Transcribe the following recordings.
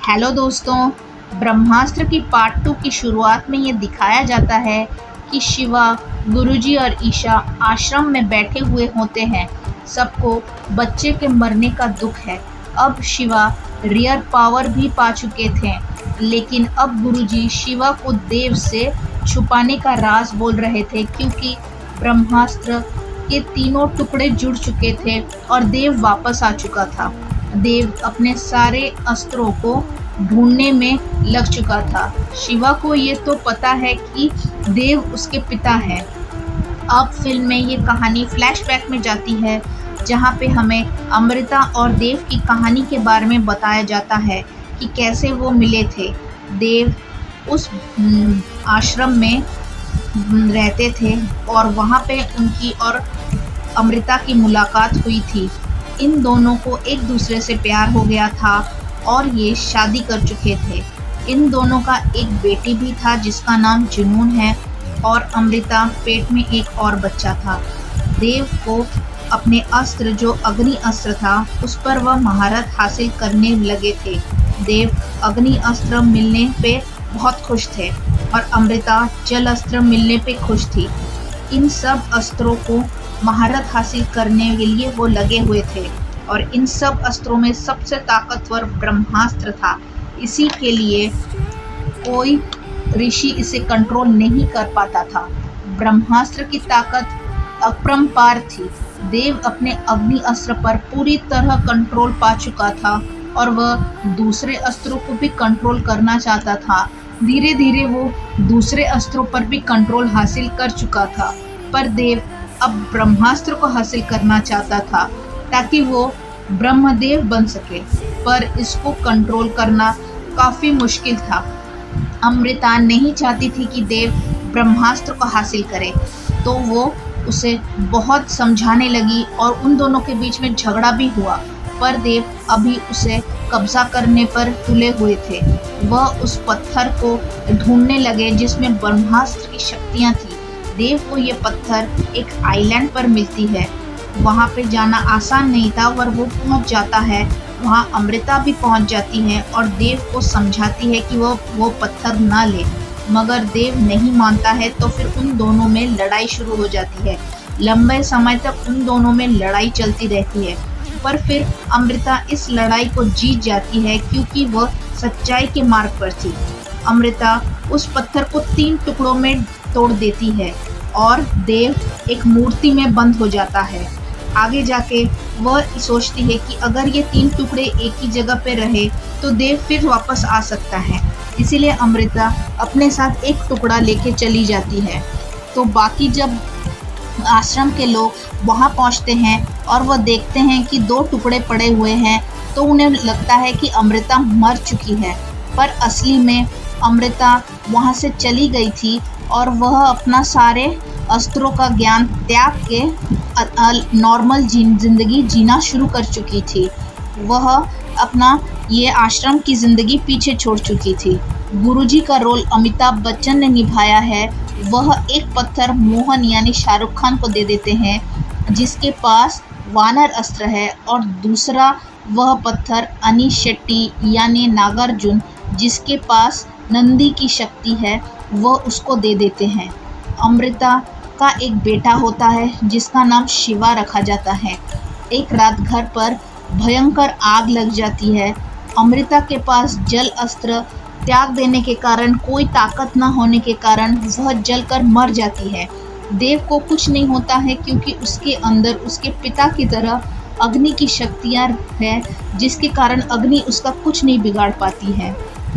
Hello दोस्तों। ब्रह्मास्त्र की part 2 की शुरुआत में ये दिखाया जाता है कि शिवा, गुरुजी और ईशा आश्रम में बैठे हुए होते हैं। सबको बच्चे के मरने का दुख है। अब शिवा रियर पावर भी पा चुके थे, लेकिन अब गुरुजी शिवा को देव से छुपाने का राज बोल रहे थे, क्योंकि ब्रह्मास्त्र के तीनों टुकड़े जुड़ चुके थे और देव वापस आ चुका था। देव अपने सारे अस्त्रों को ढूंढने में लग चुका था। शिवा को ये तो पता है कि देव उसके पिता हैं। अब फिल्म में ये कहानी फ्लैशबैक में जाती है, जहाँ पे हमें अमृता और देव की कहानी के बारे में बताया जाता है कि कैसे वो मिले थे। देव उस आश्रम में रहते थे और वहाँ पे उनकी और अमृता की मुलाकात हुई थी। इन दोनों को एक दूसरे से प्यार हो गया था और ये शादी कर चुके थे। इन दोनों का एक बेटी भी था जिसका नाम जुनून है, और अमृता पेट में एक और बच्चा था। देव को अपने अस्त्र, जो अग्नि अस्त्र था, उस पर वह महारत हासिल करने लगे थे। देव अग्नि अस्त्र मिलने पे बहुत खुश थे और अमृता जल अस्त्र मिलने पे खुश थी। इन सब अस्त्रों को महारत हासिल करने के लिए वो लगे हुए थे, और इन सब अस्त्रों में सबसे ताकतवर ब्रह्मास्त्र था। इसी के लिए कोई ऋषि इसे कंट्रोल नहीं कर पाता था। ब्रह्मास्त्र की ताकत अपरंपार थी। देव अपने अग्नि अस्त्र पर पूरी तरह कंट्रोल पा चुका था और वह दूसरे अस्त्रों को भी कंट्रोल करना चाहता था। धीरे धीरे वो दूसरे अस्त्रों पर भी कंट्रोल हासिल कर चुका था, पर देव अब ब्रह्मास्त्र को हासिल करना चाहता था ताकि वो ब्रह्मदेव बन सके, पर इसको कंट्रोल करना काफ़ी मुश्किल था। अमृता नहीं चाहती थी कि देव ब्रह्मास्त्र को हासिल करे, तो वो उसे बहुत समझाने लगी और उन दोनों के बीच में झगड़ा भी हुआ, पर देव अभी उसे कब्जा करने पर तुले हुए थे। वह उस पत्थर को ढूंढने लगे जिसमें ब्रह्मास्त्र की शक्तियाँ थी। देव को ये पत्थर एक आइलैंड पर मिलती है। वहाँ पे जाना आसान नहीं था, पर वो पहुँच जाता है। वहाँ अमृता भी पहुँच जाती है और देव को समझाती है कि वो पत्थर ना ले, मगर देव नहीं मानता है। तो फिर उन दोनों में लड़ाई शुरू हो जाती है। लंबे समय तक उन दोनों में लड़ाई चलती रहती है, पर फिर अमृता इस लड़ाई को जीत जाती है, क्योंकि वह सच्चाई के मार्ग पर थी। अमृता उस पत्थर को 3 टुकड़ों में तोड़ देती है और देव एक मूर्ति में बंद हो जाता है। आगे जाके वह सोचती है कि अगर ये 3 टुकड़े एक ही जगह पे रहे तो देव फिर वापस आ सकता है। इसीलिए अमृता अपने साथ एक टुकड़ा लेके चली जाती है। तो बाकी जब आश्रम के लोग वहाँ पहुँचते हैं और वह देखते हैं कि 2 टुकड़े पड़े हुए हैं, तो उन्हें लगता है कि अमृता मर चुकी है, पर असली में अमृता वहाँ से चली गई थी और वह अपना सारे अस्त्रों का ज्ञान त्याग के नॉर्मल ज़िंदगी जीना शुरू कर चुकी थी। वह अपना ये आश्रम की ज़िंदगी पीछे छोड़ चुकी थी। गुरुजी का रोल अमिताभ बच्चन ने निभाया है। वह एक पत्थर मोहन यानी शाहरुख खान को दे देते हैं, जिसके पास वानर अस्त्र है, और दूसरा वह पत्थर अनीश शेट्टी यानी नागार्जुन, जिसके पास नंदी की शक्ति है, वह उसको दे देते हैं। अमृता का एक बेटा होता है जिसका नाम शिवा रखा जाता है। एक रात घर पर भयंकर आग लग जाती है। अमृता के पास जल अस्त्र त्याग देने के कारण, कोई ताकत न होने के कारण वह जलकर मर जाती है। देव को कुछ नहीं होता है, क्योंकि उसके अंदर उसके पिता की तरह अग्नि की शक्तियाँ है, जिसके कारण अग्नि उसका कुछ नहीं बिगाड़ पाती है।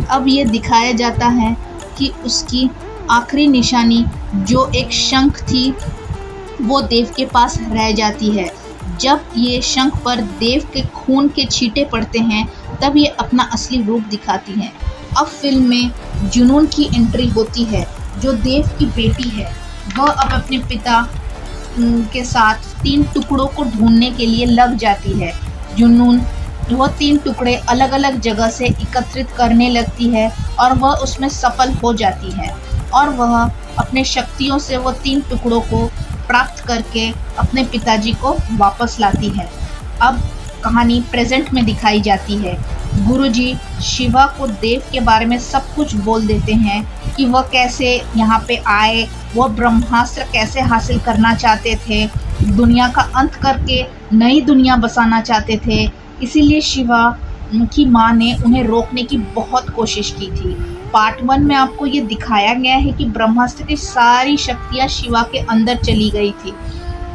अब ये दिखाया जाता है कि उसकी आखिरी निशानी, जो एक शंख थी, वो देव के पास रह जाती है। जब ये शंख पर देव के खून के छींटे पड़ते हैं, तब ये अपना असली रूप दिखाती है। अब फिल्म में जुनून की एंट्री होती है, जो देव की बेटी है। वह अब अपने पिता के साथ 3 टुकड़ों को ढूंढने के लिए लग जाती है। जुनून वह 3 टुकड़े अलग अलग जगह से एकत्रित करने लगती है और वह उसमें सफल हो जाती है, और वह अपने शक्तियों से वो 3 टुकड़ों को प्राप्त करके अपने पिताजी को वापस लाती है। अब कहानी प्रेजेंट में दिखाई जाती है। गुरुजी शिवा को देव के बारे में सब कुछ बोल देते हैं कि वह कैसे यहाँ पे आए, वह ब्रह्मास्त्र कैसे हासिल करना चाहते थे, दुनिया का अंत करके नई दुनिया बसाना चाहते थे। इसीलिए शिवा की माँ ने उन्हें रोकने की बहुत कोशिश की थी। पार्ट 1 में आपको ये दिखाया गया है कि ब्रह्मास्त्र की सारी शक्तियाँ शिवा के अंदर चली गई थी।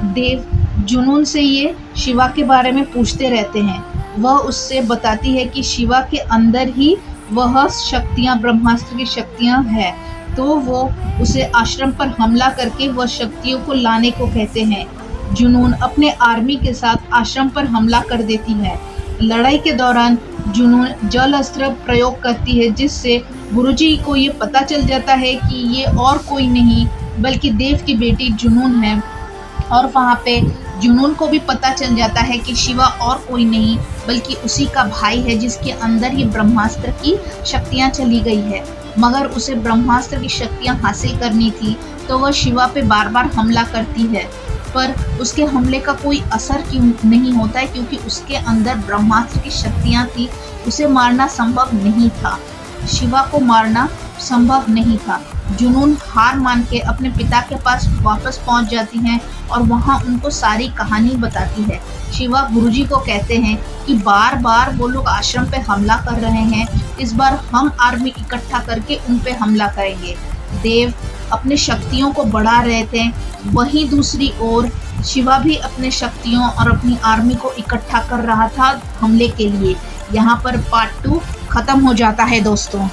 देव जुनून से ये शिवा के बारे में पूछते रहते हैं। वह उससे बताती है कि शिवा के अंदर ही वह शक्तियाँ, ब्रह्मास्त्र की शक्तियाँ हैं। तो वो उसे आश्रम पर हमला करके वह शक्तियों को लाने को कहते हैं। जुनून अपने आर्मी के साथ आश्रम पर हमला कर देती है। लड़ाई के दौरान जुनून जल अस्त्र प्रयोग करती है, जिससे गुरुजी को ये पता चल जाता है कि ये और कोई नहीं बल्कि देव की बेटी जुनून है। और वहाँ पे जुनून को भी पता चल जाता है कि शिवा और कोई नहीं बल्कि उसी का भाई है, जिसके अंदर ये ब्रह्मास्त्र की शक्तियाँ चली गई है। मगर उसे ब्रह्मास्त्र की शक्तियाँ हासिल करनी थी, तो वह शिवा पे बार बार हमला करती है, पर उसके हमले का कोई असर क्यों नहीं होता है, क्योंकि उसके अंदर ब्रह्मास्त्र की शक्तियाँ थी। उसे मारना संभव नहीं था, शिवा को मारना संभव नहीं था। जुनून हार मान के अपने पिता के पास वापस पहुंच जाती हैं और वहां उनको सारी कहानी बताती है। शिवा गुरुजी को कहते हैं कि बार बार वो लोग आश्रम पे हमला कर रहे हैं, इस बार हम आर्मी इकट्ठा करके उन पे हमला करेंगे। देव अपने शक्तियों को बढ़ा रहे थे, वहीं दूसरी ओर शिवा भी अपने शक्तियों और अपनी आर्मी को इकट्ठा कर रहा था हमले के लिए। यहाँ पर पार्ट 2 खत्म हो जाता है दोस्तों।